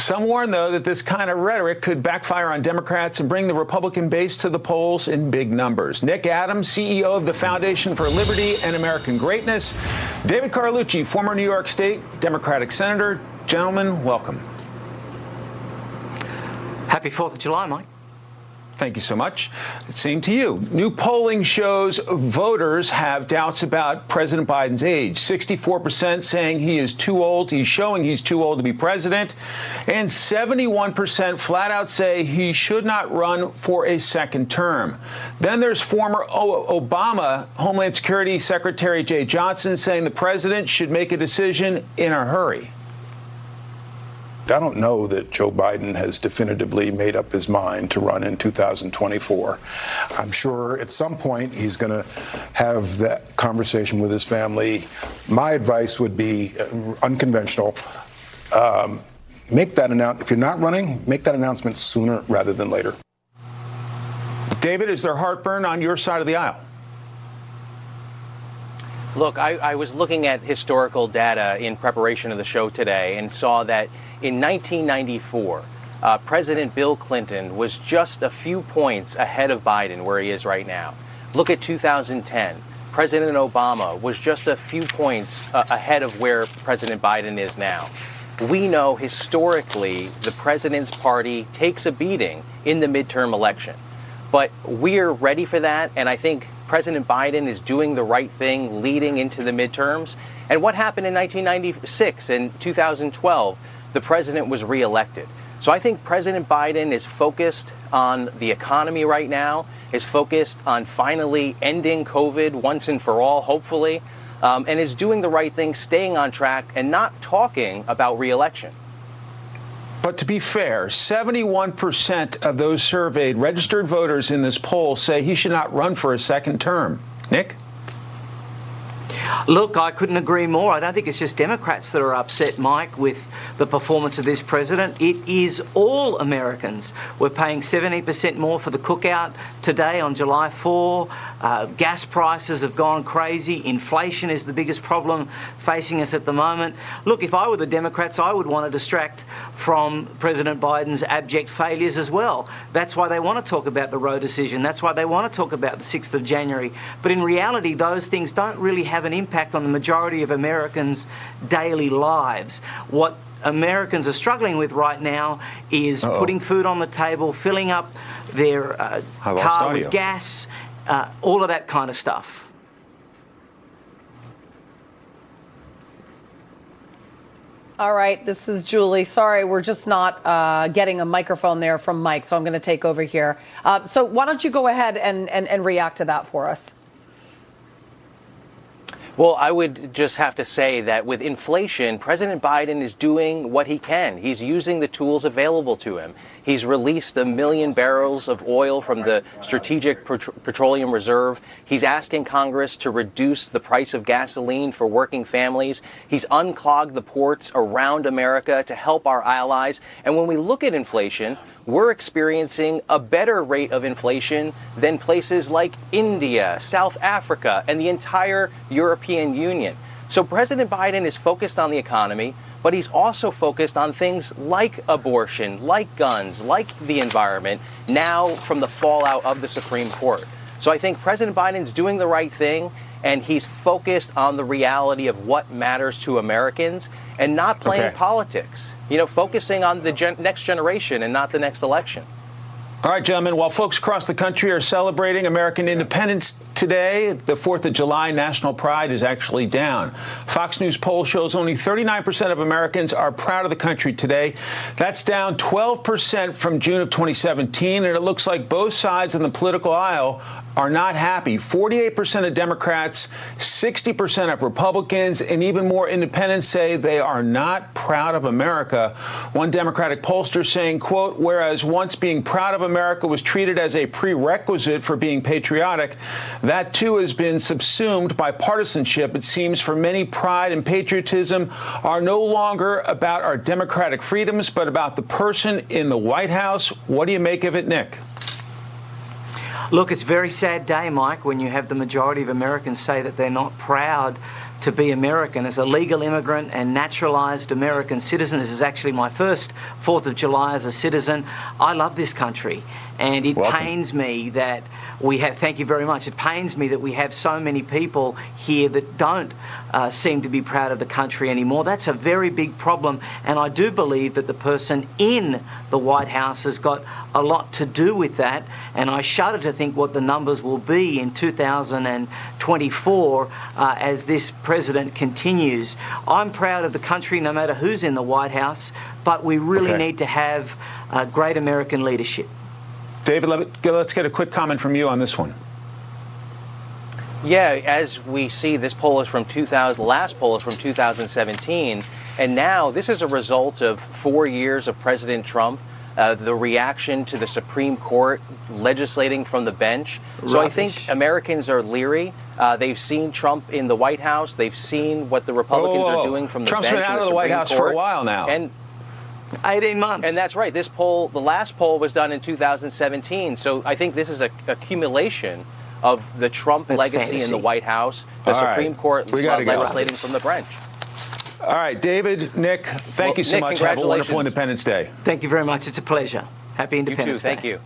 Some warn, though, that this kind of rhetoric could backfire on Democrats and bring the Republican base to the polls in big numbers. Nick Adams, CEO of the Foundation for Liberty and American Greatness. David Carlucci, former New York State Democratic Senator. Gentlemen, welcome. Happy 4th of July, Mike. Thank you so much. Same to you. New polling shows voters have doubts about President Biden's age. 64% saying he is too old. He's showing he's too old to be president. And 71% flat out say he should not run for a second term. Then there's former Obama Homeland Security Secretary Jay Johnson saying the president should make a decision in a hurry. I don't know that Joe Biden has definitively made up his mind to run in 2024. I'm sure at some point he's going to have that conversation with his family. My advice would be unconventional. Make that if you're not running, make that announcement sooner rather than later. David, is there heartburn on your side of the aisle? Look, I was looking at historical data in preparation of the show today and saw that in 1994, President Bill Clinton was just a few points ahead of Biden where he is right now. Look at 2010. President Obama was just a few points ahead of where President Biden is now. We know historically the president's party takes a beating in the midterm election. But we're ready for that, and I think President Biden is doing the right thing leading into the midterms. And what happened in 1996 and 2012? The president was reelected. So I think President Biden is focused on the economy right now, is focused on finally ending COVID once and for all, hopefully, and is doing the right thing, staying on track and not talking about reelection. But to be fair, 71% of those surveyed registered voters in this poll say he should not run for a second term. Nick? Look, I couldn't agree more. I don't think it's just Democrats that are upset, Mike, with the performance of this president. It is all Americans. We're paying 70% more for the cookout today on July 4. Gas prices have gone crazy. Inflation is the biggest problem facing us at the moment. Look, if I were the Democrats, I would want to distract from President Biden's abject failures as well. That's why they want to talk about the Roe decision. That's why they want to talk about the 6th of January. But in reality, those things don't really have an impact on the majority of Americans' daily lives. What Americans are struggling with right now is putting food on the table, filling up their car with gas, all of that kind of stuff. All right, this is Julie. Sorry, we're just not getting a microphone there from Mike, so I'm going to take over here. So why don't you go ahead and react to that for us? Well, I would just have to say that with inflation, President Biden is doing what he can. He's using the tools available to him. He's released 1 million barrels of oil from the Strategic Petroleum Reserve. He's asking Congress to reduce the price of gasoline for working families. He's unclogged the ports around America to help our allies. And when we look at inflation, we're experiencing a better rate of inflation than places like India, South Africa, and the entire European Union. So President Biden is focused on the economy, but he's also focused on things like abortion, like guns, like the environment, now from the fallout of the Supreme Court. So I think President Biden's doing the right thing, and he's focused on the reality of what matters to Americans and not playing politics, focusing on the next generation and not the next election. All right, gentlemen, while folks across the country are celebrating American independence today, the 4th of July national pride is actually down. Fox News poll shows only 39% of Americans are proud of the country today. That's down 12% from June of 2017, and it looks like both sides of the political aisle are not happy. 48% of Democrats, 60% of Republicans, and even more independents say they are not proud of America. One Democratic pollster saying, quote, whereas once being proud of America was treated as a prerequisite for being patriotic, that too has been subsumed by partisanship. It seems for many, pride and patriotism are no longer about our democratic freedoms, but about the person in the White House. What do you make of it, Nick? Look, it's a very sad day, Mike, when you have the majority of Americans say that they're not proud to be American. As a legal immigrant and naturalized American citizen, this is actually my first 4th of July as a citizen. I love this country, and it pains me that we have, thank you very much, it pains me that we have so many people here that don't seem to be proud of the country anymore. That's a very big problem, and I do believe that the person in the White House has got a lot to do with that, and I shudder to think what the numbers will be in 2024 as this president continues. I'm proud of the country no matter who's in the White House, but we really need to have great American leadership. David, let's get a quick comment from you on this one. Yeah, as we see, this poll is from the last poll is from 2017, and now this is a result of 4 years of President Trump, the reaction to the Supreme Court legislating from the bench. So I think Americans are leery. They've seen Trump in the White House. They've seen what the Republicans are doing from the bench. Trump's been out of the White House for a while now. And 18 months. And that's right. This poll, the last poll was done in 2017. So I think this is a accumulation of the Trump legacy in the White House, the Supreme Court legislating from the bench. All right, David, Nick, thank you so much. Have a wonderful Independence Day. Thank you very much. It's a pleasure. Happy Independence Day. You too. Day. Thank you.